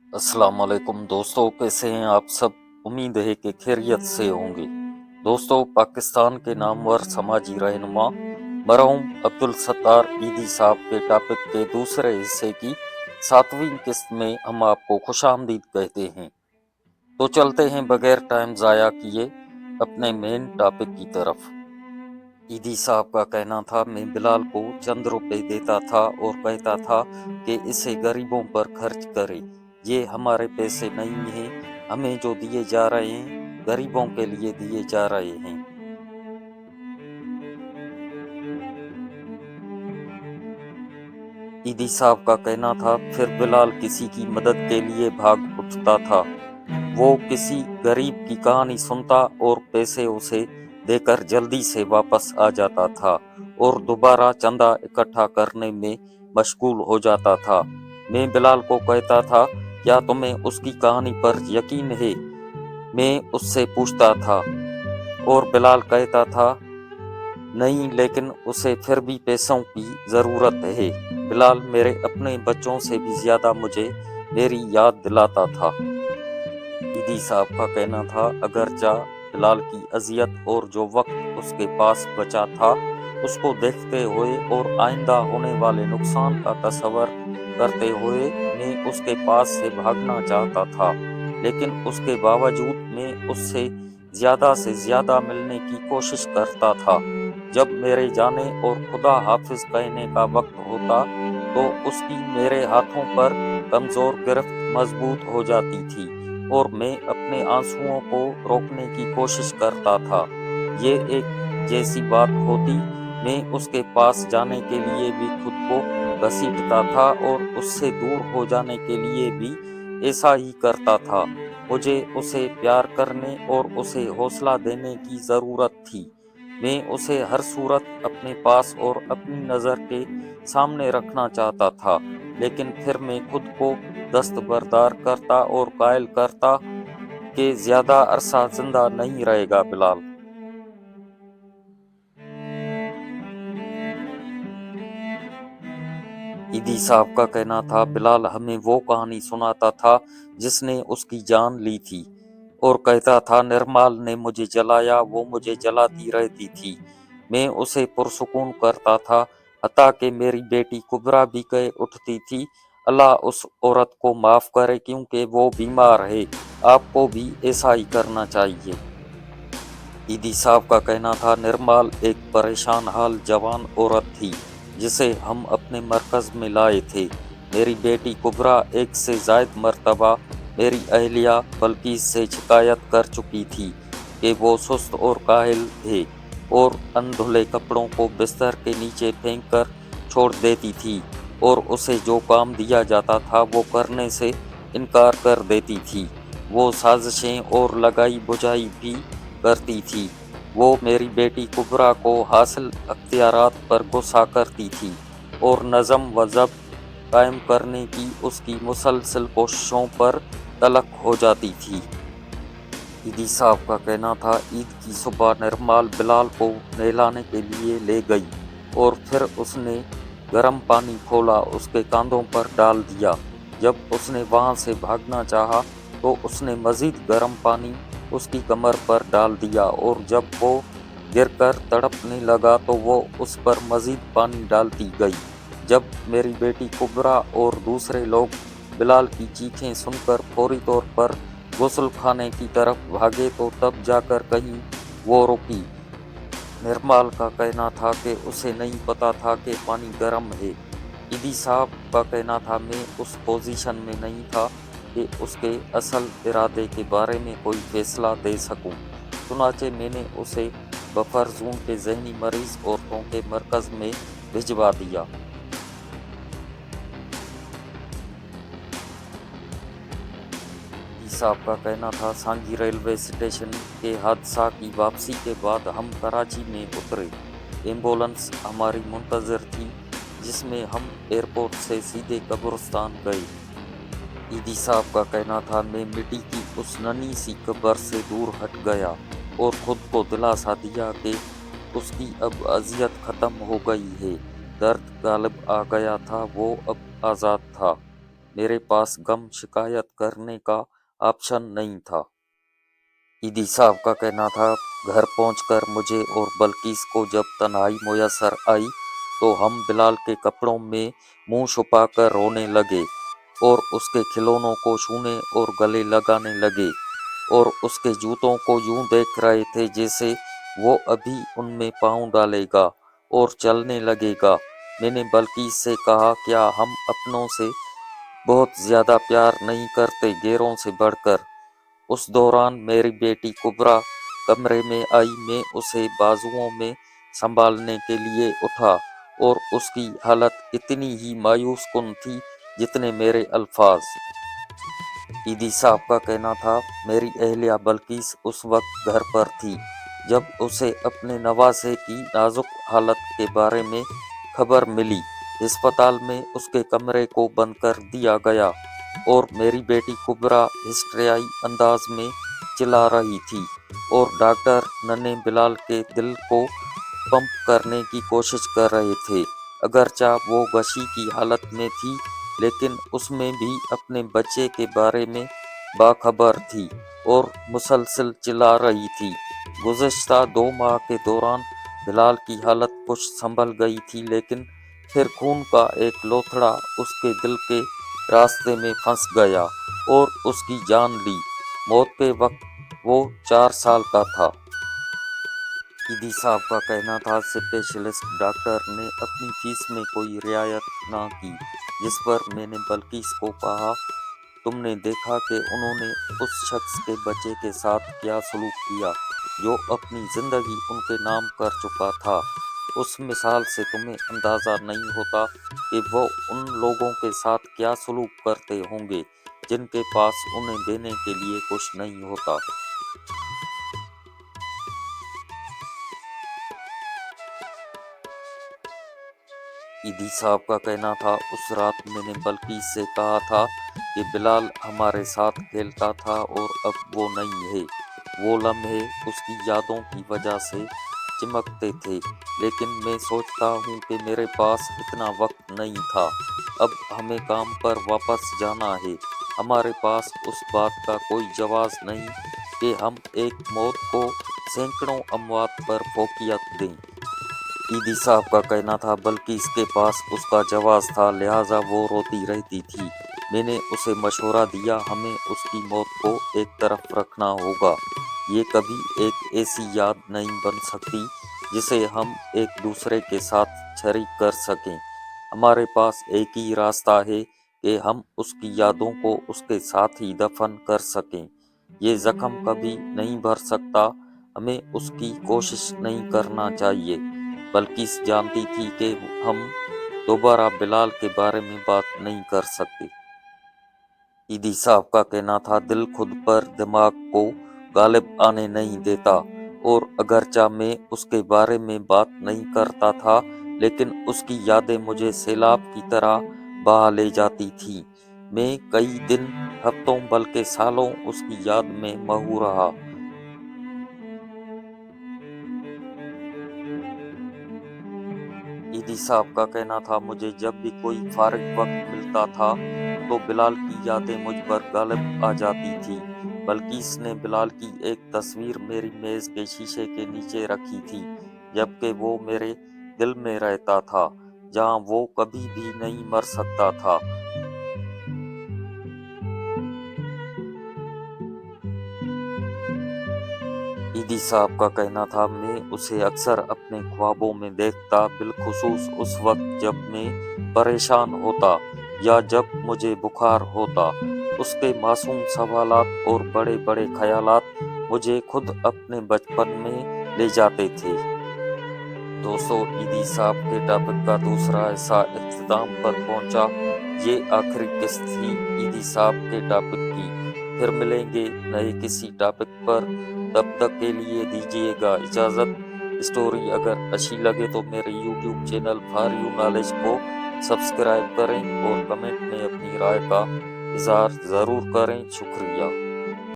अस्सलाम वालेकुम दोस्तों, कैसे हैं आप सब। उम्मीद है कि खैरियत से होंगे। दोस्तों, पाकिस्तान के नामवर समाजी रहनुमा मरहूम अब्दुल सत्तार ईदी साहब के टॉपिक के दूसरे हिस्से की 7वीं किस्त में हम आपको खुशामदीद कहते हैं। तो चलते हैं बगैर टाइम ज़ाया किए अपने मेन टॉपिक की तरफ। ईदी साहब का कहना था, मैं बिलाल को चंद रुपए देता था और कहता था कि इसे गरीबों पर खर्च करे। ये हमारे पैसे नहीं हैं, हमें जो दिए जा रहे हैं गरीबों के लिए दिए जा रहे हैं। ईदी साहब का कहना था, फिर बिलाल किसी की मदद के लिए भाग उठता था। वो किसी गरीब की कहानी सुनता और पैसे उसे देकर जल्दी से वापस आ जाता था और दोबारा चंदा इकट्ठा करने में मशगूल हो जाता था। मैं बिलाल को कहता था, क्या तुम्हें उसकी कहानी पर यकीन है? मैं उससे पूछता था और बिलाल कहता था, नहीं, लेकिन उसे फिर भी पैसों की ज़रूरत है। बिलाल मेरे अपने बच्चों से भी ज़्यादा मुझे मेरी याद दिलाता था। ईदी साहब का कहना था, अगरचा बिलाल की अजियत और जो वक्त उसके पास बचा था उसको देखते हुए और आइंदा होने वाले नुकसान का तसव्वुर करते हुए मैं उसके पास से भागना चाहता था, लेकिन उसके बावजूद मैं उससे ज़्यादा मिलने की कोशिश करता था। जब मेरे जाने और खुदा हाफिज कहने का वक्त होता तो उसकी मेरे हाथों पर कमज़ोर गिरफ्त मजबूत हो जाती थी और मैं अपने आंसुओं को रोकने की कोशिश करता था। ये एक जैसी बात होती, मैं उसके पास जाने के लिए भी खुद को घसीटता था और उससे दूर हो जाने के लिए भी ऐसा ही करता था। मुझे उसे प्यार करने और उसे हौसला देने की ज़रूरत थी। मैं उसे हर सूरत अपने पास और अपनी नज़र के सामने रखना चाहता था, लेकिन फिर मैं खुद को दस्तबरदार करता और कायल करता कि ज़्यादा अरसा जिंदा नहीं रहेगा बिलाल। ईदी साहब का कहना था, बिलाल हमें वो कहानी सुनाता था जिसने उसकी जान ली थी और कहता था, निर्माल ने मुझे जलाया, वो मुझे जलाती रहती थी। मैं उसे पुरसुकून करता था, हत्ता कि मेरी बेटी कुबरा भी कह उठती थी, अल्लाह उस औरत को माफ़ करे क्योंकि वो बीमार है, आपको भी ऐसा ही करना चाहिए। ईदी साहब का कहना था, निर्माल एक परेशान हाल जवान औरत थी जिसे हम अपने मरकज़ में लाए थे। मेरी बेटी कुबरा एक से ज़ायद मरतबा मेरी अहलिया बल्किस से शिकायत कर चुकी थी कि वो सुस्त और काहिल है और अनधुले कपड़ों को बिस्तर के नीचे फेंक कर छोड़ देती थी और उसे जो काम दिया जाता था वो करने से इनकार कर देती थी। वो साजिशें और लगाई बुझाई भी करती थी। वो मेरी बेटी कुबरा को हासिल अख्तियारात पर गुस्सा करती थी और नज़म व ज़ब्त कायम करने की उसकी मुसलसल कोशिशों पर तलख हो जाती थी। ईदी साहब का कहना था, ईद की सुबह निर्माल बिलाल को नहलाने के लिए ले गई और फिर उसने गर्म पानी खोला, उसके कांधों पर डाल दिया। जब उसने वहां से भागना चाहा तो उसने मजीद गर्म पानी उसकी कमर पर डाल दिया और जब वो गिरकर तड़पने लगा तो वो उस पर मजीद पानी डालती गई। जब मेरी बेटी कुबरा और दूसरे लोग बिलाल की चीखें सुनकर फौरी तौर पर गुस्ल खाने की तरफ भागे तो तब जाकर कहीं वो रुकी। निर्माल का कहना था कि उसे नहीं पता था कि पानी गर्म है। ईदी साहब का कहना था, मैं उस पोजीशन में नहीं था कि उसके असल इरादे के बारे में कोई फैसला दे सकूं। चुनाचे मैंने उसे बफर जून के जहनी मरीज औरतों के मरकज़ में भिजवा दिया। साहब का कहना था, सांगी रेलवे स्टेशन के हादसा की वापसी के बाद हम कराची में उतरे। एम्बुलेंस हमारी मुंतजर थी जिसमें हम एयरपोर्ट से सीधे कब्रिस्तान गए। ईदी साहब का कहना था, मैं मिट्टी की उस नन्ही सी कब्र से दूर हट गया और खुद को दिलासा दिया कि उसकी अब अजियत ख़त्म हो गई है। दर्द गालिब आ गया था, वो अब आज़ाद था। मेरे पास गम शिकायत करने का ऑप्शन नहीं था। ईदी साहब का कहना था, घर पहुंचकर मुझे और बल्किस को जब तन्हाई मुयस्सर आई तो हम बिलाल के कपड़ों में मुंह छुपाकर रोने लगे और उसके खिलौनों को छूने और गले लगाने लगे और उसके जूतों को यूं देख रहे थे जैसे वो अभी उनमें पाँव डालेगा और चलने लगेगा। मैंने बल्किस से कहा, क्या हम अपनों से बहुत ज्यादा प्यार नहीं करते, गैरों से बढ़कर? उस दौरान मेरी बेटी कुबरा कमरे में आई। मैं उसे बाजुओं में संभालने के लिए उठा और उसकी हालत इतनी ही मायूस कुन थी जितने मेरे अल्फाज। ईदी साहब का कहना था, मेरी अहलिया बल्किस उस वक्त घर पर थी जब उसे अपने नवासे की नाजुक हालत के बारे में खबर मिली। अस्पताल में उसके कमरे को बंद कर दिया गया और मेरी बेटी कुबरा हिस्ट्रियाई अंदाज में चिल्ला रही थी और डॉक्टर नन्हे बिलाल के दिल को पंप करने की कोशिश कर रहे थे। अगरचा वो गशी की हालत में थी, लेकिन उसमें भी अपने बच्चे के बारे में बाखबर थी और मुसलसल चिल्ला रही थी। गुज़श्ता 2 माह के दौरान बिलाल की हालत कुछ संभल गई थी, लेकिन फिर खून का एक लोथड़ा उसके दिल के रास्ते में फंस गया और उसकी जान ली। मौत के वक्त वो 4 साल का था। ईदी साहब का कहना था, स्पेशलिस्ट डॉक्टर ने अपनी फीस में कोई रियायत ना की, जिस पर मैंने बल्किस को कहा, तुमने देखा कि उन्होंने उस शख्स के बच्चे के साथ क्या सलूक किया जो अपनी जिंदगी उनके नाम कर चुका था। उस मिसाल से तुम्हें अंदाजा नहीं होता कि वो उन लोगों के साथ क्या सलूक करते होंगे जिनके पास उन्हें देने के लिए कुछ नहीं होता। ईदी साहब का कहना था, उस रात मैंने बल्किस से कहा था कि बिलाल हमारे साथ खेलता था और अब वो नहीं है। वो लम्हे उसकी यादों की वजह से चिमकते थे, लेकिन मैं सोचता हूँ कि मेरे पास इतना वक्त नहीं था। अब हमें काम पर वापस जाना है। हमारे पास उस बात का कोई जवाब नहीं कि हम एक मौत को सैकड़ों अमवात पर फोकियत दें। ईदी साहब का कहना था, बल्कि इसके पास उसका जवाब था, लिहाजा वो रोती रहती थी। मैंने उसे मशवरा दिया, हमें उसकी मौत को एक तरफ रखना होगा। ये कभी एक ऐसी याद नहीं बन सकती जिसे हम एक दूसरे के साथ शरीक कर सकें। हमारे पास एक ही रास्ता है कि हम उसकी यादों को उसके साथ ही दफन कर सकें। ये जख्म कभी नहीं भर सकता, हमें उसकी कोशिश नहीं करना चाहिए। बल्कि जानती थी कि हम दोबारा बिलाल के बारे में बात नहीं कर सकते। ईदी साहब का कहना था, दिल खुद पर दिमाग को गालिब आने नहीं देता और अगरचा मैं उसके बारे में बात नहीं करता था, लेकिन उसकी यादें मुझे सैलाब की तरह बहा ले जाती थी। मैं कई दिन, हफ्तों, बल्कि सालों उसकी याद में महू रहा। ईदी साहब का कहना था, मुझे जब भी कोई फारिग वक्त मिलता था तो बिलाल की यादें मुझ पर गालिब आ जाती थी। बल्किस ने बिलाल की एक तस्वीर मेरी मेज के शीशे के नीचे रखी थी, जबकि वो मेरे दिल में रहता था, जहां वो कभी भी नहीं मर सकता था। ईदी साहब का कहना था, मैं उसे अक्सर अपने ख्वाबों में देखता, बिलखुसूस उस वक्त जब मैं परेशान होता या जब मुझे बुखार होता। उसके मासूम सवालात और बड़े बड़े ख्यालात मुझे खुद अपने बचपन में ले जाते थे। दोस्तों, ईदी साहब के टॉपिक का दूसरा हिस्सा इख्तिताम पर पहुंचा। ये आखिरी किस्त थी ईदी साहब के टॉपिक की। फिर मिलेंगे नए किसी टॉपिक पर, तब तक के लिए दीजिएगा इजाज़त। स्टोरी अगर अच्छी लगे तो मेरे YouTube channel for you knowledge को सब्सक्राइब करें और कमेंट में अपनी राय का इजहार ज़रूर करें। शुक्रिया।